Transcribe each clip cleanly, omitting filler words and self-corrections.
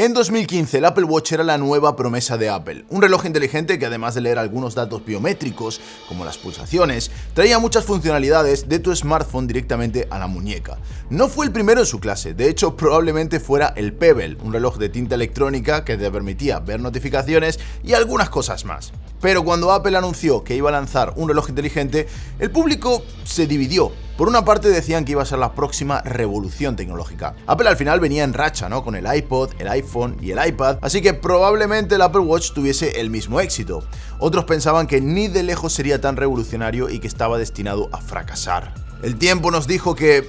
En 2015 el Apple Watch era la nueva promesa de Apple, un reloj inteligente que además de leer algunos datos biométricos, como las pulsaciones, traía muchas funcionalidades de tu smartphone directamente a la muñeca. No fue el primero en su clase, de hecho probablemente fuera el Pebble, un reloj de tinta electrónica que te permitía ver notificaciones y algunas cosas más. Pero cuando Apple anunció que iba a lanzar un reloj inteligente, el público se dividió. Por una parte decían que iba a ser la próxima revolución tecnológica. Apple al final venía en racha, ¿no? Con el iPod, el iPhone y el iPad, así que probablemente el Apple Watch tuviese el mismo éxito. Otros pensaban que ni de lejos sería tan revolucionario y que estaba destinado a fracasar. El tiempo nos dijo que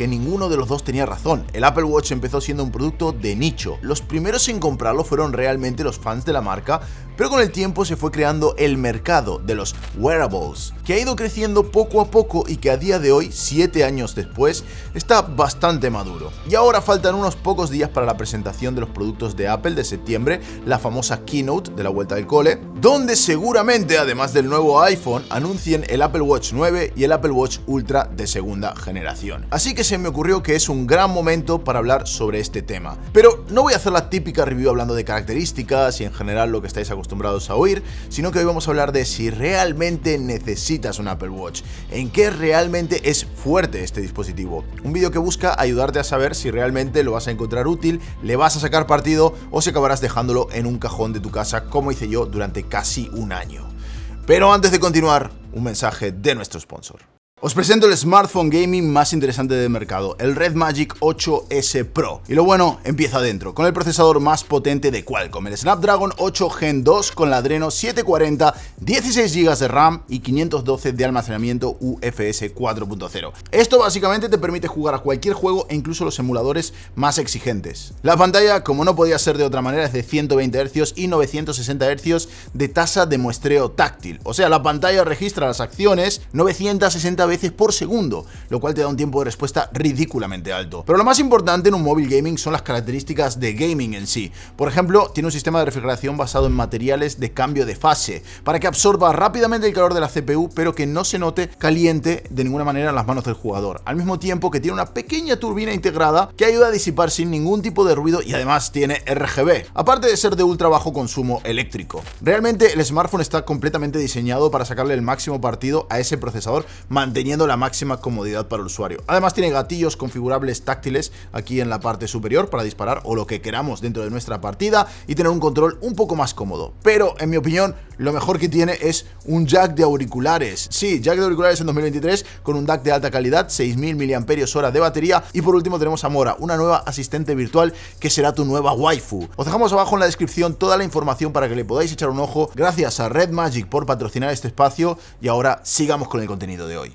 ninguno de los dos tenía razón. El Apple Watch empezó siendo un producto de nicho. Los primeros en comprarlo fueron realmente los fans de la marca, pero con el tiempo se fue creando el mercado de los wearables, que ha ido creciendo poco a poco y que a día de hoy, 7 años después, está bastante maduro. Y ahora faltan unos pocos días para la presentación de los productos de Apple de septiembre, la famosa keynote de la vuelta del cole, donde seguramente, además del nuevo iPhone, anuncien el Apple Watch 9 y el Apple Watch Ultra de segunda generación. Así que se me ocurrió que es un gran momento para hablar sobre este tema. Pero no voy a hacer la típica review hablando de características y en general lo que estáis acostumbrados a oír, sino que hoy vamos a hablar de si realmente necesitas un Apple Watch, en qué realmente es fuerte este dispositivo. Un vídeo que busca ayudarte a saber si realmente lo vas a encontrar útil, le vas a sacar partido o si acabarás dejándolo en un cajón de tu casa como hice yo durante casi un año. Pero antes de continuar, un mensaje de nuestro sponsor. Os presento el smartphone gaming más interesante del mercado, el Red Magic 8S Pro. Y lo bueno empieza adentro, con el procesador más potente de Qualcomm, el Snapdragon 8 Gen 2 con la Adreno 740, 16 GB de RAM y 512 de almacenamiento UFS 4.0. Esto básicamente te permite jugar a cualquier juego e incluso los emuladores más exigentes. La pantalla, como no podía ser de otra manera, es de 120 Hz y 960 Hz de tasa de muestreo táctil. O sea, la pantalla registra las acciones 960 veces por segundo, lo cual te da un tiempo de respuesta ridículamente alto. Pero lo más importante en un móvil gaming son las características de gaming en sí. Por ejemplo, tiene un sistema de refrigeración basado en materiales de cambio de fase, para que absorba rápidamente el calor de la CPU, pero que no se note caliente de ninguna manera en las manos del jugador. Al mismo tiempo que tiene una pequeña turbina integrada que ayuda a disipar sin ningún tipo de ruido y además tiene RGB, aparte de ser de ultra bajo consumo eléctrico. Realmente el smartphone está completamente diseñado para sacarle el máximo partido a ese procesador, manteniendo la máxima comodidad para el usuario. Además tiene gatillos configurables táctiles aquí en la parte superior para disparar o lo que queramos dentro de nuestra partida y tener un control un poco más cómodo. Pero en mi opinión lo mejor que tiene es un jack de auriculares. Sí, jack de auriculares en 2023 con un DAC de alta calidad, 6000 mAh de batería y por último tenemos a Mora, una nueva asistente virtual que será tu nueva waifu. Os dejamos abajo en la descripción toda la información para que le podáis echar un ojo. Gracias a Red Magic por patrocinar este espacio y ahora sigamos con el contenido de hoy.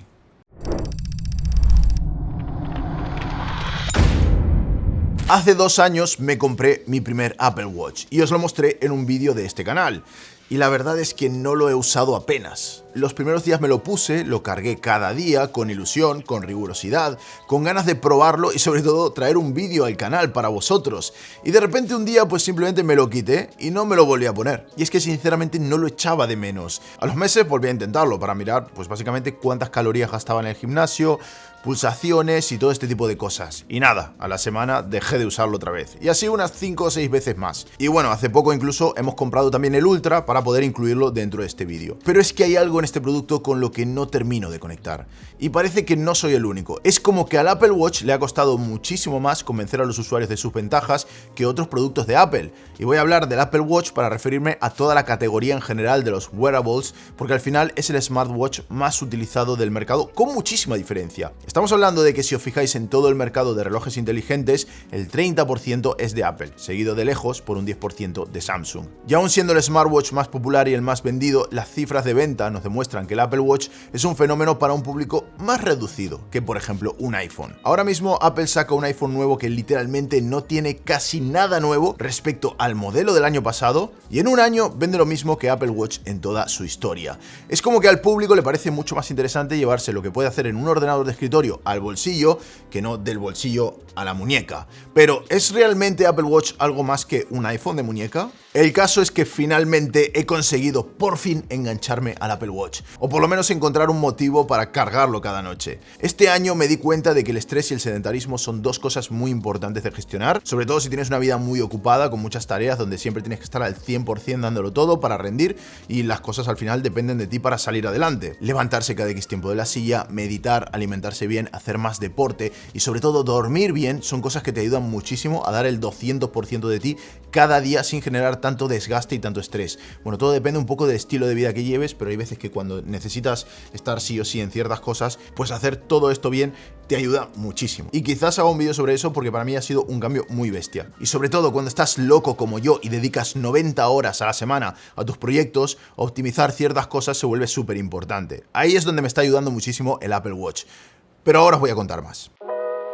Hace 2 años me compré mi primer Apple Watch y os lo mostré en un vídeo de este canal. Y la verdad es que no lo he usado apenas. Los primeros días me lo puse, lo cargué cada día, con ilusión, con rigurosidad, con ganas de probarlo y sobre todo traer un vídeo al canal para vosotros. Y de repente un día pues simplemente me lo quité y no me lo volví a poner. Y es que sinceramente no lo echaba de menos. A los meses volví a intentarlo para mirar pues básicamente cuántas calorías gastaba en el gimnasio, pulsaciones y todo este tipo de cosas. Y nada, a la semana dejé de usarlo otra vez. Y así unas 5 o 6 veces más. Y bueno, hace poco incluso hemos comprado también el Ultra para poder incluirlo dentro de este vídeo. Pero es que hay algo en este producto con lo que no termino de conectar. Y parece que no soy el único. Es como que al Apple Watch le ha costado muchísimo más convencer a los usuarios de sus ventajas que otros productos de Apple. Y voy a hablar del Apple Watch para referirme a toda la categoría en general de los wearables, porque al final es el smartwatch más utilizado del mercado con muchísima diferencia. Estamos hablando de que si os fijáis en todo el mercado de relojes inteligentes, el 30% es de Apple, seguido de lejos por un 10% de Samsung. Y aún siendo el smartwatch más popular y el más vendido, las cifras de venta nos demuestran que el Apple Watch es un fenómeno para un público más reducido que, por ejemplo, un iPhone. Ahora mismo Apple saca un iPhone nuevo que literalmente no tiene casi nada nuevo respecto al modelo del año pasado y en un año vende lo mismo que Apple Watch en toda su historia. Es como que al público le parece mucho más interesante llevarse lo que puede hacer en un ordenador de escritorio al bolsillo que no del bolsillo a la muñeca. Pero ¿es realmente Apple Watch algo más que un iPhone de muñeca? El caso es que finalmente he conseguido por fin engancharme al Apple Watch, o por lo menos encontrar un motivo para cargarlo cada noche. Este año me di cuenta de que el estrés y el sedentarismo son dos cosas muy importantes de gestionar, sobre todo si tienes una vida muy ocupada con muchas tareas donde siempre tienes que estar al 100% dándolo todo para rendir y las cosas al final dependen de ti para salir adelante. Levantarse cada X tiempo de la silla, meditar, alimentarse bien, hacer más deporte y sobre todo dormir bien son cosas que te ayudan muchísimo a dar el 200% de ti cada día sin generar tanto desgaste y tanto estrés. Bueno, todo depende un poco del estilo de vida que lleves, pero hay veces que cuando necesitas estar sí o sí en ciertas cosas, pues hacer todo esto bien te ayuda muchísimo. Y quizás haga un vídeo sobre eso porque para mí ha sido un cambio muy bestia. Y sobre todo cuando estás loco como yo y dedicas 90 horas a la semana a tus proyectos, optimizar ciertas cosas se vuelve súper importante. Ahí es donde me está ayudando muchísimo el Apple Watch. Pero ahora os voy a contar más.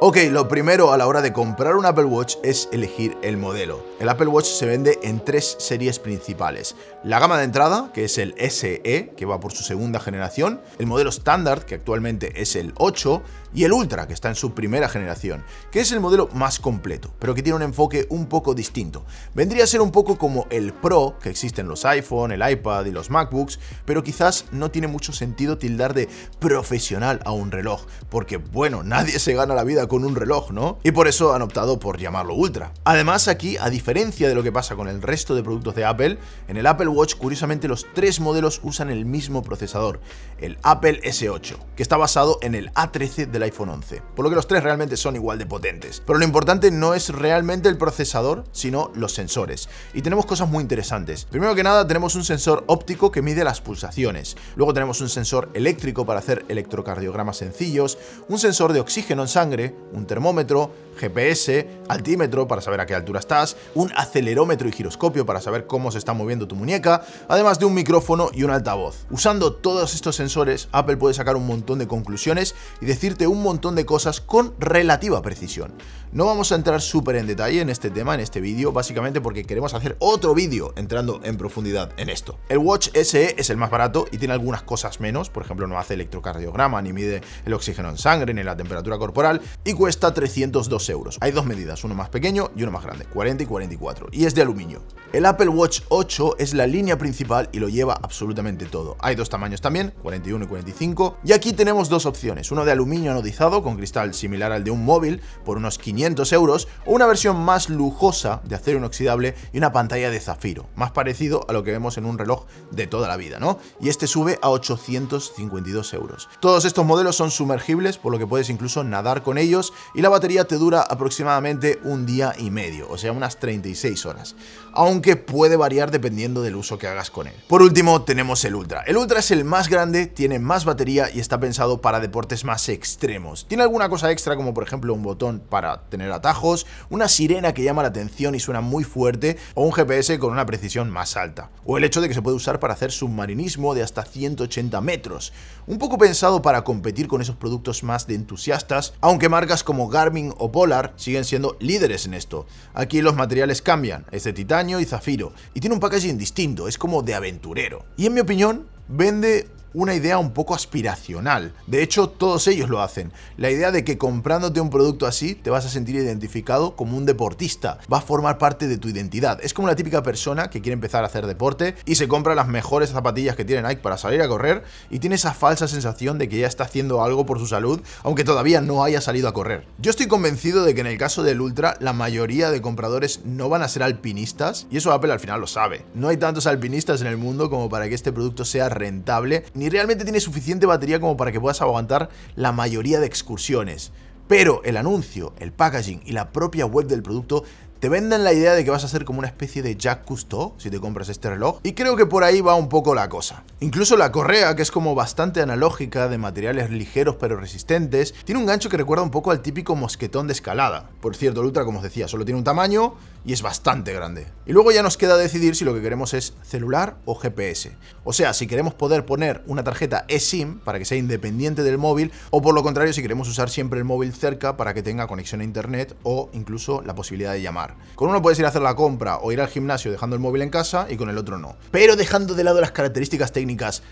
Ok, lo primero a la hora de comprar un Apple Watch es elegir el modelo. El Apple Watch se vende en 3 series principales. La gama de entrada, que es el SE, que va por su segunda generación, el modelo estándar, que actualmente es el 8, y el Ultra, que está en su primera generación, que es el modelo más completo, pero que tiene un enfoque un poco distinto. Vendría a ser un poco como el Pro, que existe en los iPhone, el iPad y los MacBooks, pero quizás no tiene mucho sentido tildar de profesional a un reloj, porque bueno, nadie se gana la vida con un reloj, ¿no? Y por eso han optado por llamarlo Ultra. Además aquí, a diferencia de lo que pasa con el resto de productos de Apple, en el Apple Watch curiosamente los 3 modelos usan el mismo procesador, el Apple S8, que está basado en el A13 del iPhone 11, por lo que los 3 realmente son igual de potentes. Pero lo importante no es realmente el procesador, sino los sensores. Y tenemos cosas muy interesantes. Primero que nada tenemos un sensor óptico que mide las pulsaciones, luego tenemos un sensor eléctrico para hacer electrocardiogramas sencillos, un sensor de oxígeno en sangre, un termómetro, GPS, altímetro para saber a qué altura estás, un acelerómetro y giroscopio para saber cómo se está moviendo tu muñeca, además de un micrófono y un altavoz. Usando todos estos sensores, Apple puede sacar un montón de conclusiones y decirte un montón de cosas con relativa precisión. No vamos a entrar súper en detalle en este tema, en este vídeo, básicamente porque queremos hacer otro vídeo entrando en profundidad en esto. El Watch SE es el más barato y tiene algunas cosas menos, por ejemplo no hace electrocardiograma, ni mide el oxígeno en sangre, ni la temperatura corporal, y cuesta 302 euros. Hay dos medidas, uno más pequeño y uno más grande, 40 y 44, y es de aluminio. El Apple Watch 8 es la línea principal y lo lleva absolutamente todo. Hay dos tamaños también, 41 y 45, y aquí tenemos dos opciones, uno de aluminio anodizado con cristal similar al de un móvil por unos 500 euros, o una versión más lujosa de acero inoxidable y una pantalla de zafiro, más parecido a lo que vemos en un reloj de toda la vida, ¿no? Y este sube a 852 euros. Todos estos modelos son sumergibles, por lo que puedes incluso nadar con ellos, y la batería te dura aproximadamente un día y medio, o sea unas 36 horas, aunque puede variar dependiendo del uso que hagas con él. Por último tenemos el Ultra. El Ultra es el más grande, tiene más batería y está pensado para deportes más extremos. Tiene alguna cosa extra como por ejemplo un botón para tener atajos, una sirena que llama la atención y suena muy fuerte, o un GPS con una precisión más alta, o el hecho de que se puede usar para hacer submarinismo de hasta 180 metros, un poco pensado para competir con esos productos más de entusiastas, aunque marcas como Garmin o Polar siguen siendo líderes en esto. Aquí los materiales cambian, es de titanio y zafiro, y tiene un packaging distinto, es como de aventurero. Y en mi opinión, vende una idea un poco aspiracional. De hecho, todos ellos lo hacen. La idea de que comprándote un producto así te vas a sentir identificado como un deportista. Va a formar parte de tu identidad. Es como la típica persona que quiere empezar a hacer deporte y se compra las mejores zapatillas que tiene Nike para salir a correr y tiene esa falsa sensación de que ya está haciendo algo por su salud, aunque todavía no haya salido a correr. Yo estoy convencido de que en el caso del Ultra, la mayoría de compradores no van a ser alpinistas, y eso Apple al final lo sabe. No hay tantos alpinistas en el mundo como para que este producto sea rentable, ni realmente tiene suficiente batería como para que puedas aguantar la mayoría de excursiones. Pero el anuncio, el packaging y la propia web del producto te venden la idea de que vas a ser como una especie de Jacques Cousteau si te compras este reloj, y creo que por ahí va un poco la cosa. Incluso la correa, que es como bastante analógica, de materiales ligeros pero resistentes, tiene un gancho que recuerda un poco al típico mosquetón de escalada. Por cierto, el Ultra, como os decía, solo tiene un tamaño y es bastante grande. Y luego ya nos queda decidir si lo que queremos es celular o GPS. O sea, si queremos poder poner una tarjeta eSIM para que sea independiente del móvil, o por lo contrario, si queremos usar siempre el móvil cerca para que tenga conexión a internet o incluso la posibilidad de llamar. Con uno puedes ir a hacer la compra o ir al gimnasio dejando el móvil en casa, y con el otro no. Pero dejando de lado las características técnicas,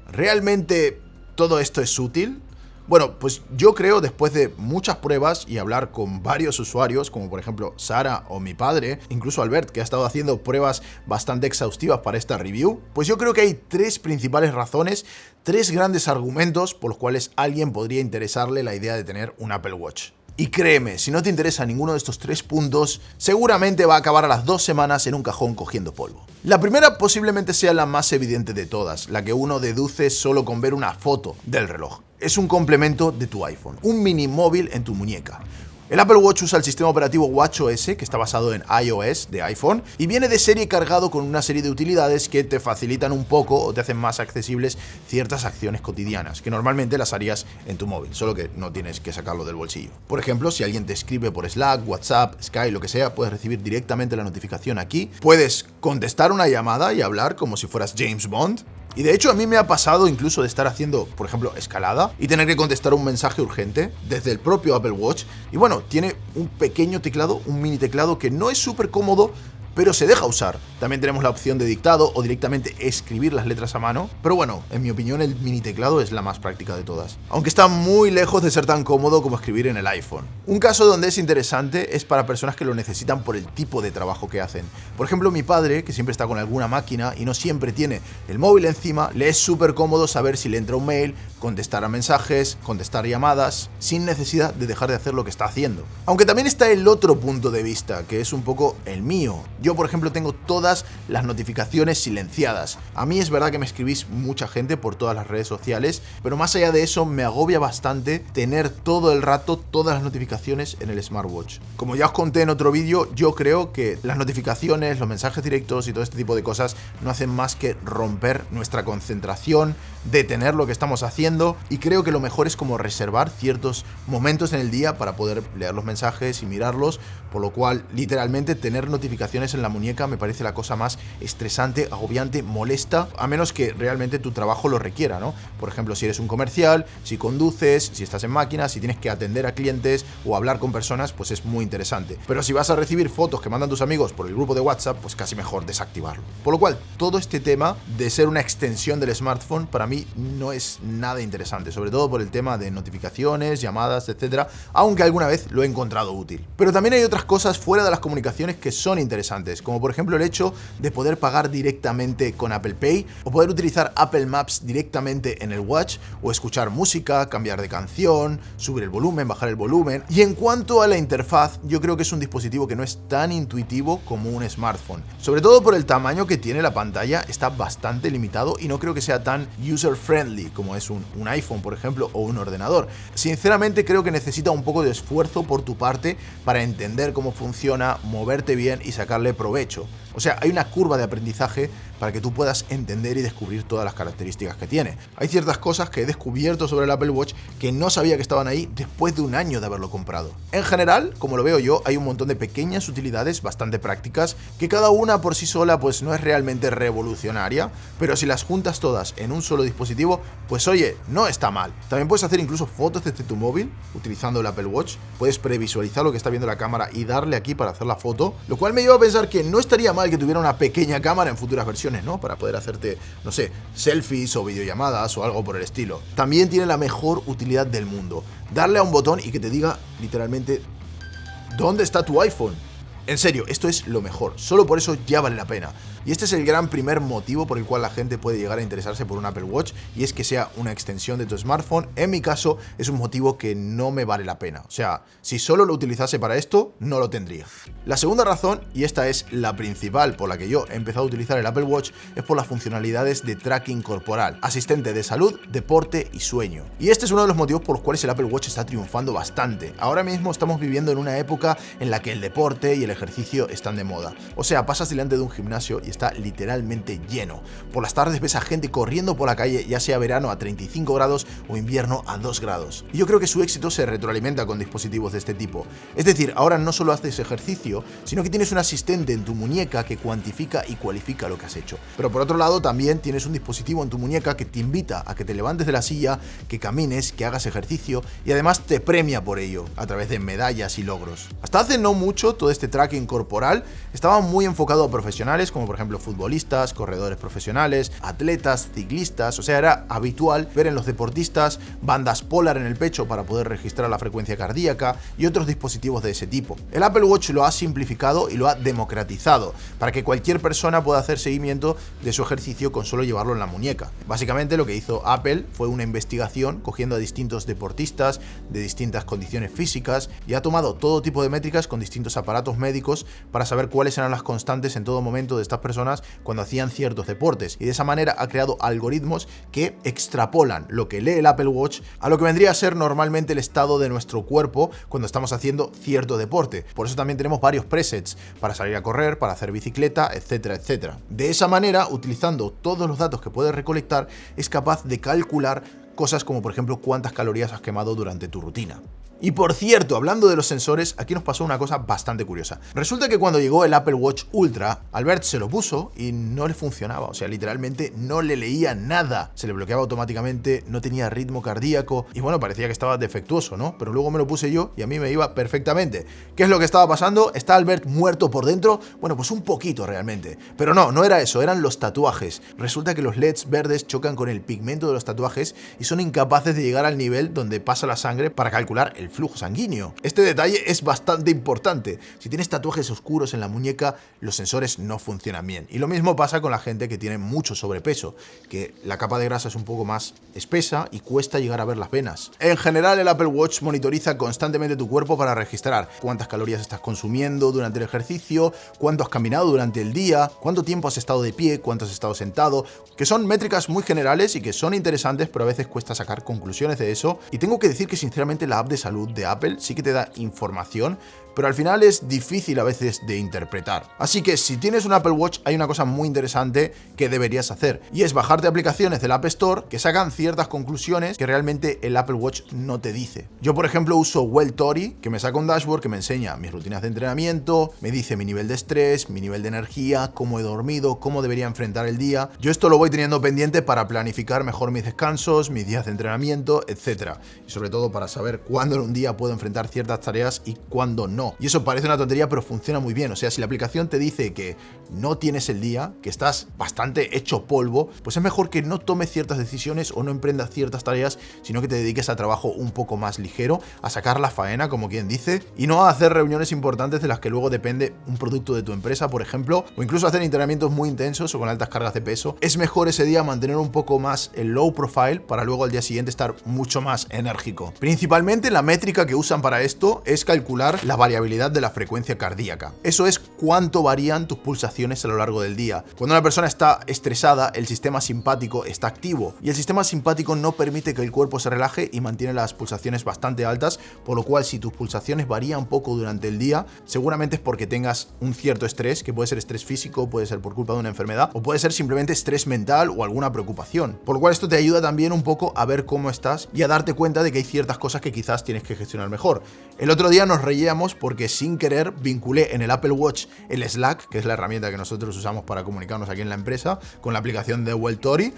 ¿realmente todo esto es útil? Bueno, pues yo creo, después de muchas pruebas y hablar con varios usuarios, como por ejemplo Sara o mi padre, incluso Albert, que ha estado haciendo pruebas bastante exhaustivas para esta review, pues yo creo que hay tres principales razones, tres grandes argumentos por los cuales a alguien podría interesarle la idea de tener un Apple Watch. Y créeme, si no te interesa ninguno de estos tres puntos, seguramente va a acabar a las 2 semanas en un cajón cogiendo polvo. La primera posiblemente sea la más evidente de todas, la que uno deduce solo con ver una foto del reloj. Es un complemento de tu iPhone, un mini móvil en tu muñeca. El Apple Watch usa el sistema operativo watchOS, que está basado en iOS de iPhone, y viene de serie cargado con una serie de utilidades que te facilitan un poco o te hacen más accesibles ciertas acciones cotidianas, que normalmente las harías en tu móvil, solo que no tienes que sacarlo del bolsillo. Por ejemplo, si alguien te escribe por Slack, WhatsApp, Skype, lo que sea, puedes recibir directamente la notificación aquí, puedes contestar una llamada y hablar como si fueras James Bond. Y de hecho a mí me ha pasado incluso de estar haciendo, por ejemplo, escalada y tener que contestar un mensaje urgente desde el propio Apple Watch. Y bueno, tiene un pequeño teclado, un mini teclado que no es súper cómodo, pero se deja usar. También tenemos la opción de dictado o directamente escribir las letras a mano. Pero bueno, en mi opinión el mini teclado es la más práctica de todas. Aunque está muy lejos de ser tan cómodo como escribir en el iPhone. Un caso donde es interesante es para personas que lo necesitan por el tipo de trabajo que hacen. Por ejemplo, mi padre, que siempre está con alguna máquina y no siempre tiene el móvil encima, le es súper cómodo saber si le entra un mail, contestar a mensajes, contestar llamadas, sin necesidad de dejar de hacer lo que está haciendo. Aunque también está el otro punto de vista, que es un poco el mío. Yo, por ejemplo, tengo todas las notificaciones silenciadas. A mí es verdad que me escribís mucha gente por todas las redes sociales, pero más allá de eso me agobia bastante tener todo el rato todas las notificaciones en el smartwatch. Como ya os conté en otro vídeo, yo creo que las notificaciones, los mensajes directos y todo este tipo de cosas no hacen más que romper nuestra concentración, detener lo que estamos haciendo, y creo que lo mejor es como reservar ciertos momentos en el día para poder leer los mensajes y mirarlos, por lo cual literalmente tener notificaciones en la muñeca me parece la cosa más estresante, agobiante, molesta, a menos que realmente tu trabajo lo requiera, ¿no? Por ejemplo, si eres un comercial, si conduces, si estás en máquinas, si tienes que atender a clientes o hablar con personas, pues es muy interesante. Pero si vas a recibir fotos que mandan tus amigos por el grupo de WhatsApp, pues casi mejor desactivarlo. Por lo cual, todo este tema de ser una extensión del smartphone para mí no es nada interesante, sobre todo por el tema de notificaciones, llamadas, etcétera, aunque alguna vez lo he encontrado útil. Pero también hay otras cosas fuera de las comunicaciones que son interesantes, como por ejemplo el hecho de poder pagar directamente con Apple Pay o poder utilizar Apple Maps directamente en el Watch o escuchar música, cambiar de canción, subir el volumen, bajar el volumen. Y en cuanto a la interfaz, yo creo que es un dispositivo que no es tan intuitivo como un smartphone. Sobre todo por el tamaño que tiene la pantalla, está bastante limitado y no creo que sea tan user-friendly como es un iPhone, por ejemplo, o un ordenador. Sinceramente creo que necesita un poco de esfuerzo por tu parte para entender cómo funciona, moverte bien y sacarle provecho. O sea, hay una curva de aprendizaje para que tú puedas entender y descubrir todas las características que tiene. Hay ciertas cosas que he descubierto sobre el Apple Watch que no sabía que estaban ahí después de un año de haberlo comprado. En general, como lo veo yo, hay un montón de pequeñas utilidades bastante prácticas que cada una por sí sola pues no es realmente revolucionaria, pero si las juntas todas en un solo dispositivo, pues oye, no está mal. También puedes hacer incluso fotos desde tu móvil utilizando el Apple Watch, puedes previsualizar lo que está viendo la cámara y darle aquí para hacer la foto, lo cual me lleva a pensar que no estaría mal que tuviera una pequeña cámara en futuras versiones, ¿no? Para poder hacerte, no sé, selfies o videollamadas o algo por el estilo. También tiene la mejor utilidad del mundo, darle a un botón y que te diga literalmente ¿dónde está tu iPhone? En serio, esto es lo mejor, solo por eso ya vale la pena. Y este es el gran primer motivo por el cual la gente puede llegar a interesarse por un Apple Watch, y es que sea una extensión de tu smartphone. En mi caso, es un motivo que no me vale la pena. O sea, si solo lo utilizase para esto, no lo tendría. La segunda razón, y esta es la principal por la que yo he empezado a utilizar el Apple Watch, es por las funcionalidades de tracking corporal, asistente de salud, deporte y sueño. Y este es uno de los motivos por los cuales el Apple Watch está triunfando bastante. Ahora mismo estamos viviendo en una época en la que el deporte y el ejercicio están de moda. O sea, pasas delante de un gimnasio y está literalmente lleno. Por las tardes ves a gente corriendo por la calle, ya sea verano a 35 grados o invierno a 2 grados. Y yo creo que su éxito se retroalimenta con dispositivos de este tipo. Es decir, ahora no solo haces ejercicio, sino que tienes un asistente en tu muñeca que cuantifica y cualifica lo que has hecho. Pero por otro lado, también tienes un dispositivo en tu muñeca que te invita a que te levantes de la silla, que camines, que hagas ejercicio, y además te premia por ello, a través de medallas y logros. Hasta hace no mucho, todo este tracking corporal estaba muy enfocado a profesionales, como por ejemplo futbolistas, corredores profesionales, atletas, ciclistas. O sea, era habitual ver en los deportistas bandas Polar en el pecho para poder registrar la frecuencia cardíaca y otros dispositivos de ese tipo. El Apple Watch lo ha simplificado y lo ha democratizado para que cualquier persona pueda hacer seguimiento de su ejercicio con solo llevarlo en la muñeca. Básicamente lo que hizo Apple fue una investigación cogiendo a distintos deportistas de distintas condiciones físicas y ha tomado todo tipo de métricas con distintos aparatos médicos para saber cuáles eran las constantes en todo momento de estas personas cuando hacían ciertos deportes, y de esa manera ha creado algoritmos que extrapolan lo que lee el Apple Watch a lo que vendría a ser normalmente el estado de nuestro cuerpo cuando estamos haciendo cierto deporte. Por eso también tenemos varios presets para salir a correr, para hacer bicicleta, etcétera, etcétera. De esa manera, utilizando todos los datos que puedes recolectar, es capaz de calcular cosas como por ejemplo cuántas calorías has quemado durante tu rutina. Y por cierto, hablando de los sensores, aquí nos pasó una cosa bastante curiosa. Resulta que cuando llegó el Apple Watch Ultra, Albert se lo puso y no le funcionaba. O sea, literalmente no le leía nada. Se le bloqueaba automáticamente, no tenía ritmo cardíaco y bueno, parecía que estaba defectuoso, ¿no? Pero luego me lo puse yo y a mí me iba perfectamente. ¿Qué es lo que estaba pasando? ¿Está Albert muerto por dentro? Bueno, pues un poquito realmente. Pero no era eso, eran los tatuajes. Resulta que los LEDs verdes chocan con el pigmento de los tatuajes y son incapaces de llegar al nivel donde pasa la sangre para calcular el flujo sanguíneo. Este detalle es bastante importante. Si tienes tatuajes oscuros en la muñeca, los sensores no funcionan bien. Y lo mismo pasa con la gente que tiene mucho sobrepeso, que la capa de grasa es un poco más espesa y cuesta llegar a ver las venas. En general, el Apple Watch monitoriza constantemente tu cuerpo para registrar cuántas calorías estás consumiendo durante el ejercicio, cuánto has caminado durante el día, cuánto tiempo has estado de pie, cuánto has estado sentado, que son métricas muy generales y que son interesantes, pero a veces cuesta sacar conclusiones de eso. Y tengo que decir que sinceramente la app de salud de Apple sí que te da información, pero al final es difícil a veces de interpretar. Así que si tienes un Apple Watch hay una cosa muy interesante que deberías hacer, y es bajarte aplicaciones del App Store que sacan ciertas conclusiones que realmente el Apple Watch no te dice. Yo por ejemplo uso Welltory, que me saca un dashboard que me enseña mis rutinas de entrenamiento, me dice mi nivel de estrés, mi nivel de energía, cómo he dormido, cómo debería enfrentar el día. Yo esto lo voy teniendo pendiente para planificar mejor mis descansos, mis días de entrenamiento, etcétera. Y sobre todo para saber cuándo en un día puedo enfrentar ciertas tareas y cuándo no. Y eso parece una tontería, pero funciona muy bien. O sea, si la aplicación te dice que no tienes el día, que estás bastante hecho polvo, pues es mejor que no tomes ciertas decisiones o no emprendas ciertas tareas, sino que te dediques a trabajo un poco más ligero, a sacar la faena, como quien dice, y no a hacer reuniones importantes de las que luego depende un producto de tu empresa, por ejemplo, o incluso hacer entrenamientos muy intensos o con altas cargas de peso. Es mejor ese día mantener un poco más el low profile para luego al día siguiente estar mucho más enérgico. Principalmente la métrica que usan para esto es calcular la variabilidad de la frecuencia cardíaca. Eso es cuánto varían tus pulsaciones a lo largo del día. Cuando una persona está estresada, el sistema simpático está activo y el sistema simpático no permite que el cuerpo se relaje y mantiene las pulsaciones bastante altas, por lo cual si tus pulsaciones varían poco durante el día, seguramente es porque tengas un cierto estrés, que puede ser estrés físico, puede ser por culpa de una enfermedad o puede ser simplemente estrés mental o alguna preocupación. Por lo cual esto te ayuda también un poco a ver cómo estás y a darte cuenta de que hay ciertas cosas que quizás tienes que gestionar mejor. El otro día nos reíamos porque sin querer vinculé en el Apple Watch el Slack, que es la herramienta que nosotros usamos para comunicarnos aquí en la empresa, con la aplicación de Welltory.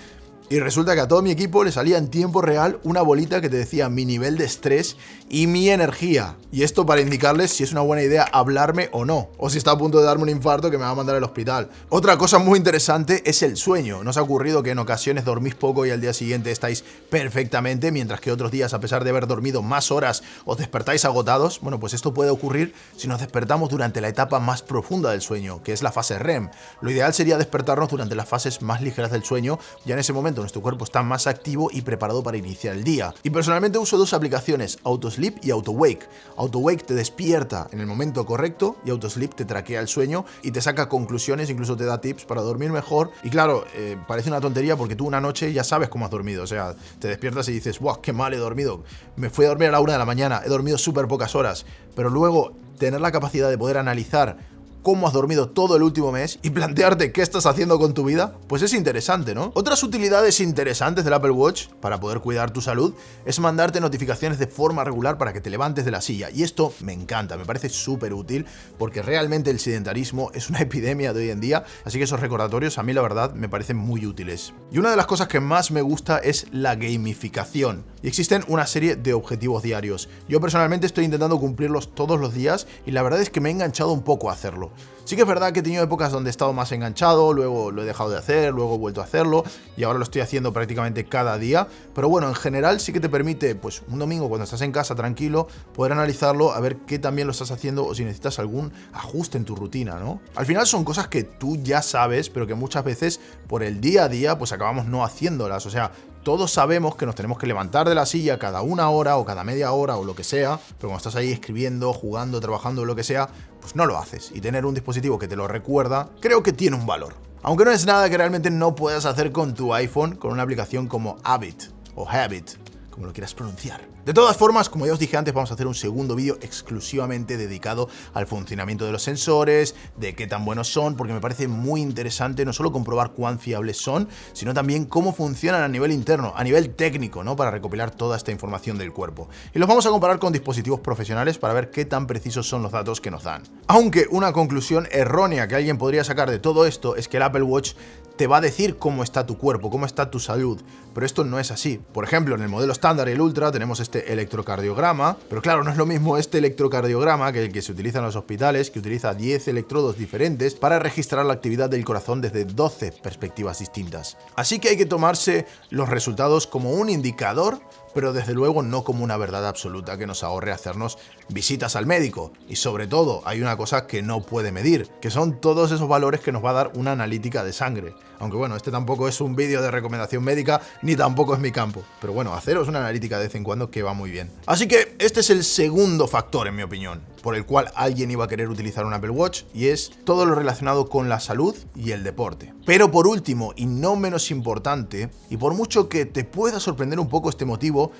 Y resulta que a todo mi equipo le salía en tiempo real una bolita que te decía mi nivel de estrés y mi energía. Y esto para indicarles si es una buena idea hablarme o no. O si está a punto de darme un infarto que me va a mandar al hospital. Otra cosa muy interesante es el sueño. ¿Nos ha ocurrido que en ocasiones dormís poco y al día siguiente estáis perfectamente, mientras que otros días, a pesar de haber dormido más horas, os despertáis agotados? Bueno, pues esto puede ocurrir si nos despertamos durante la etapa más profunda del sueño, que es la fase REM. Lo ideal sería despertarnos durante las fases más ligeras del sueño. Ya en ese momento nuestro cuerpo está más activo y preparado para iniciar el día. Y personalmente uso dos aplicaciones, AutoSleep y AutoWake. AutoWake te despierta en el momento correcto y AutoSleep te traquea el sueño y te saca conclusiones, incluso te da tips para dormir mejor. Y claro, parece una tontería porque tú una noche ya sabes cómo has dormido. O sea, te despiertas y dices, ¡wow, qué mal he dormido! Me fui a dormir a la 1 de la mañana, he dormido súper pocas horas. Pero luego tener la capacidad de poder analizar cómo has dormido todo el último mes y plantearte qué estás haciendo con tu vida, pues es interesante, ¿no? Otras utilidades interesantes del Apple Watch para poder cuidar tu salud es mandarte notificaciones de forma regular para que te levantes de la silla. Y esto me encanta, me parece súper útil porque realmente el sedentarismo es una epidemia de hoy en día, así que esos recordatorios a mí la verdad me parecen muy útiles. Y una de las cosas que más me gusta es la gamificación. Y existen una serie de objetivos diarios. Yo personalmente estoy intentando cumplirlos todos los días y la verdad es que me he enganchado un poco a hacerlo. Sí que es verdad que he tenido épocas donde he estado más enganchado, luego lo he dejado de hacer, luego he vuelto a hacerlo y ahora lo estoy haciendo prácticamente cada día. Pero bueno, en general sí que te permite, pues un domingo cuando estás en casa tranquilo, poder analizarlo, a ver qué también lo estás haciendo o si necesitas algún ajuste en tu rutina, ¿no? Al final son cosas que tú ya sabes, pero que muchas veces por el día a día pues acabamos no haciéndolas. O sea, todos sabemos que nos tenemos que levantar de la silla cada una hora o cada media hora o lo que sea, pero cuando estás ahí escribiendo, jugando, trabajando, lo que sea, pues no lo haces. Y tener un dispositivo que te lo recuerda, creo que tiene un valor. Aunque no es nada que realmente no puedas hacer con tu iPhone con una aplicación como Habit o Habit, como lo quieras pronunciar. De todas formas, como ya os dije antes, vamos a hacer un segundo vídeo exclusivamente dedicado al funcionamiento de los sensores, de qué tan buenos son, porque me parece muy interesante no solo comprobar cuán fiables son, sino también cómo funcionan a nivel interno, a nivel técnico, ¿no? Para recopilar toda esta información del cuerpo. Y los vamos a comparar con dispositivos profesionales para ver qué tan precisos son los datos que nos dan. Aunque una conclusión errónea que alguien podría sacar de todo esto es que el Apple Watch te va a decir cómo está tu cuerpo, cómo está tu salud, pero esto no es así. Por ejemplo, en el modelo estándar y el Ultra tenemos este electrocardiograma, pero claro, no es lo mismo este electrocardiograma que el que se utiliza en los hospitales, que utiliza 10 electrodos diferentes para registrar la actividad del corazón desde 12 perspectivas distintas. Así que hay que tomarse los resultados como un indicador, pero desde luego no como una verdad absoluta que nos ahorre hacernos visitas al médico. Y sobre todo, hay una cosa que no puede medir, que son todos esos valores que nos va a dar una analítica de sangre. Aunque bueno, este tampoco es un vídeo de recomendación médica, ni tampoco es mi campo. Pero bueno, haceros una analítica de vez en cuando que va muy bien. Así que este es el segundo factor, en mi opinión, por el cual alguien iba a querer utilizar un Apple Watch, y es todo lo relacionado con la salud y el deporte. Pero por último, y no menos importante, y por mucho que te pueda sorprender un poco este motivo,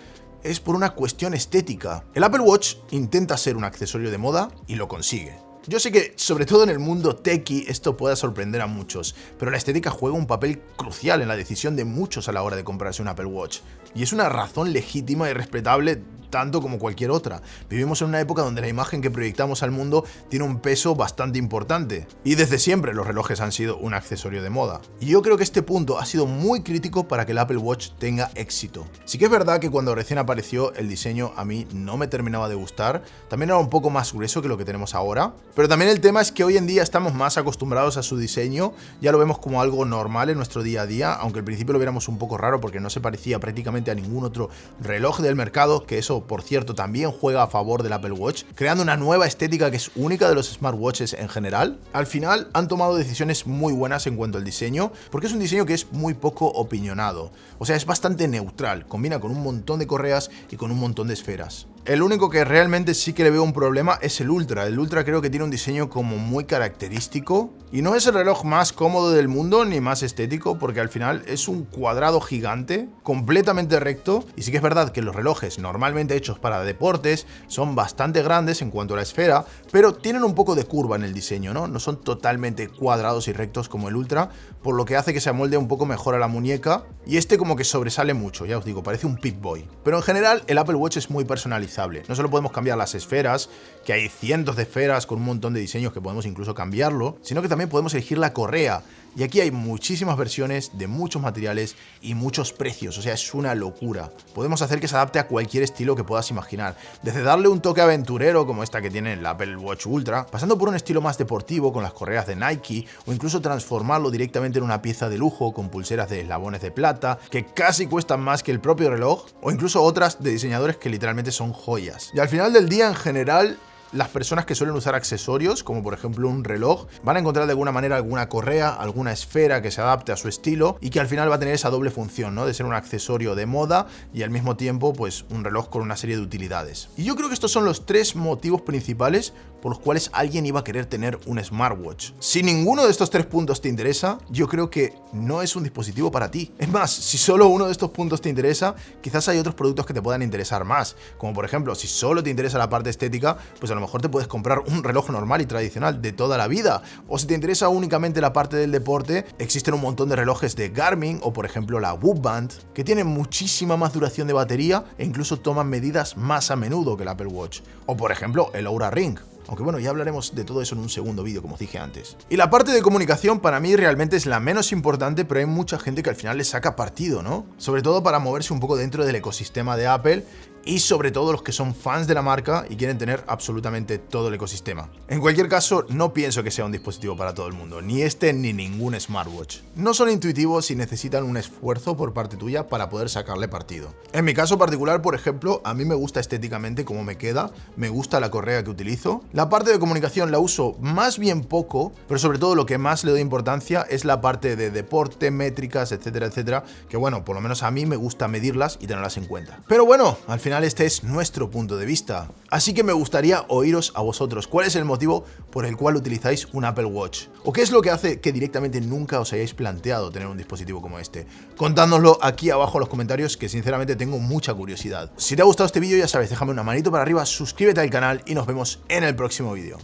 es por una cuestión estética. El Apple Watch intenta ser un accesorio de moda y lo consigue. Yo sé que, sobre todo en el mundo techie, esto pueda sorprender a muchos, pero la estética juega un papel crucial en la decisión de muchos a la hora de comprarse un Apple Watch. Y es una razón legítima y respetable tanto como cualquier otra. Vivimos en una época donde la imagen que proyectamos al mundo tiene un peso bastante importante. Y desde siempre los relojes han sido un accesorio de moda. Y yo creo que este punto ha sido muy crítico para que el Apple Watch tenga éxito. Sí que es verdad que cuando recién apareció el diseño a mí no me terminaba de gustar. También era un poco más grueso que lo que tenemos ahora. Pero también el tema es que hoy en día estamos más acostumbrados a su diseño. Ya lo vemos como algo normal en nuestro día a día. Aunque al principio lo viéramos un poco raro porque no se parecía prácticamente a ningún otro reloj del mercado. Que eso, por cierto, también juega a favor del Apple Watch, creando una nueva estética que es única de los smartwatches en general. Al final han tomado decisiones muy buenas en cuanto al diseño, porque es un diseño que es muy poco opinionado. O sea, es bastante neutral, combina con un montón de correas y con un montón de esferas. El único que realmente sí que le veo un problema es el Ultra. El Ultra creo que tiene un diseño como muy característico y no es el reloj más cómodo del mundo ni más estético, porque al final es un cuadrado gigante, completamente recto. Y sí que es verdad que los relojes normalmente hechos para deportes son bastante grandes en cuanto a la esfera, pero tienen un poco de curva en el diseño, ¿no? No son totalmente cuadrados y rectos como el Ultra, por lo que hace que se amolde un poco mejor a la muñeca. Y este como que sobresale mucho, ya os digo, parece un Pip-Boy. Pero en general el Apple Watch es muy personalizable. No solo podemos cambiar las esferas, que hay cientos de esferas con un montón de diseños que podemos incluso cambiarlo, sino que también podemos elegir la correa. Y aquí hay muchísimas versiones de muchos materiales y muchos precios, o sea, es una locura. Podemos hacer que se adapte a cualquier estilo que puedas imaginar, desde darle un toque aventurero como esta que tiene el Apple Watch Ultra, pasando por un estilo más deportivo con las correas de Nike, o incluso transformarlo directamente en una pieza de lujo con pulseras de eslabones de plata, que casi cuestan más que el propio reloj, o incluso otras de diseñadores que literalmente son joyas. Y al final del día, en general, las personas que suelen usar accesorios, como por ejemplo un reloj, van a encontrar de alguna manera alguna correa, alguna esfera que se adapte a su estilo y que al final va a tener esa doble función, ¿no? De ser un accesorio de moda y al mismo tiempo, pues, un reloj con una serie de utilidades. Y yo creo que estos son los tres motivos principales por los cuales alguien iba a querer tener un smartwatch. Si ninguno de estos tres puntos te interesa, yo creo que no es un dispositivo para ti. Es más, si solo uno de estos puntos te interesa, quizás hay otros productos que te puedan interesar más. Como por ejemplo, si solo te interesa la parte estética, pues a lo mejor te puedes comprar un reloj normal y tradicional de toda la vida. O si te interesa únicamente la parte del deporte, existen un montón de relojes de Garmin o por ejemplo la Whoop Band, que tienen muchísima más duración de batería e incluso toman medidas más a menudo que el Apple Watch. O por ejemplo el Oura Ring. Aunque bueno, ya hablaremos de todo eso en un segundo vídeo, como os dije antes. Y la parte de comunicación para mí realmente es la menos importante, pero hay mucha gente que al final le saca partido, ¿no? Sobre todo para moverse un poco dentro del ecosistema de Apple y sobre todo los que son fans de la marca y quieren tener absolutamente todo el ecosistema. En cualquier caso, no pienso que sea un dispositivo para todo el mundo, ni este ni ningún smartwatch. No son intuitivos y necesitan un esfuerzo por parte tuya para poder sacarle partido. En mi caso particular, por ejemplo, a mí me gusta estéticamente cómo me queda, me gusta la correa que utilizo. La parte de comunicación la uso más bien poco, pero sobre todo lo que más le doy importancia es la parte de deporte, métricas, etcétera, etcétera, que bueno, por lo menos a mí me gusta medirlas y tenerlas en cuenta. Pero bueno, al final este es nuestro punto de vista. Así que me gustaría oíros a vosotros. ¿Cuál es el motivo por el cual utilizáis un Apple Watch? ¿O qué es lo que hace que directamente nunca os hayáis planteado tener un dispositivo como este? Contádnoslo aquí abajo en los comentarios, que sinceramente tengo mucha curiosidad. Si te ha gustado este vídeo, ya sabes, déjame una manito para arriba, suscríbete al canal y nos vemos en el próximo vídeo.